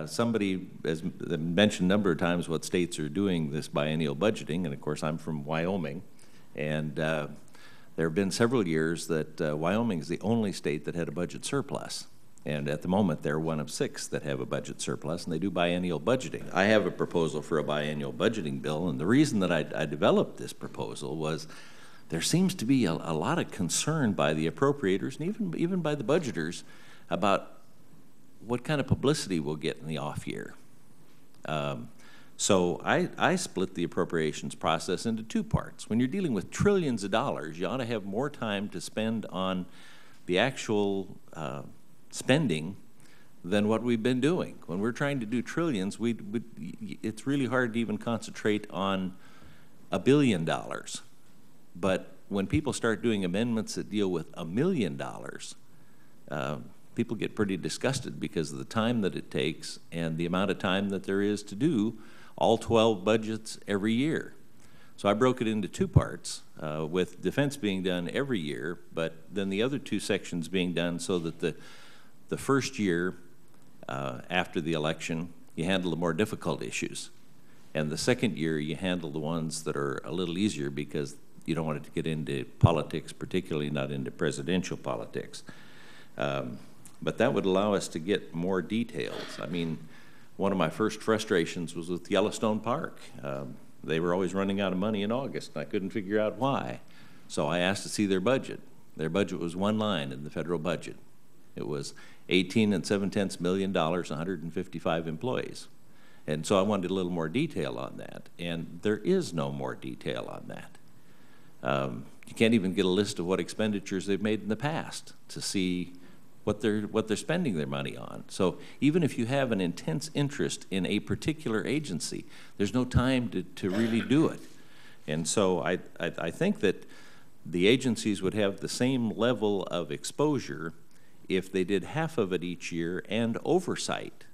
Somebody has mentioned a number of times what states are doing this biennial budgeting, and of course I'm from Wyoming, and there have been several years that Wyoming is the only state that had a budget surplus. And at the moment, they're one of 6 that have a budget surplus, and they do biennial budgeting. I have a proposal for a biennial budgeting bill, and the reason that I developed this proposal was there seems to be a lot of concern by the appropriators and even by the budgeters about what kind of publicity we'll get in the off year. So I split the appropriations process into 2 parts. When you're dealing with trillions of dollars, you ought to have more time to spend on the actual spending than what we've been doing. When we're trying to do trillions, it's really hard to even concentrate on $1 billion. But when people start doing amendments that deal with $1 million, people get pretty disgusted because of the time that it takes and the amount of time that there is to do all 12 budgets every year. So I broke it into 2 parts, with defense being done every year, but then the other 2 sections being done so that the first year after the election, you handle the more difficult issues. And the second year, you handle the ones that are a little easier because you don't want it to get into politics, particularly not into presidential politics. But that would allow us to get more details. I mean, one of my first frustrations was with Yellowstone Park. They were always running out of money in August, and I couldn't figure out why. So I asked to see their budget. Their budget was 1 line in the federal budget. It was $18.7 million, 155 employees. And so I wanted a little more detail on that, and there is no more detail on that. You can't even get a list of what expenditures they've made in the past to see what they're spending their money on. So even if you have an intense interest in a particular agency, there's no time to really do it. And so I think that the agencies would have the same level of exposure if they did half of it each year and oversight.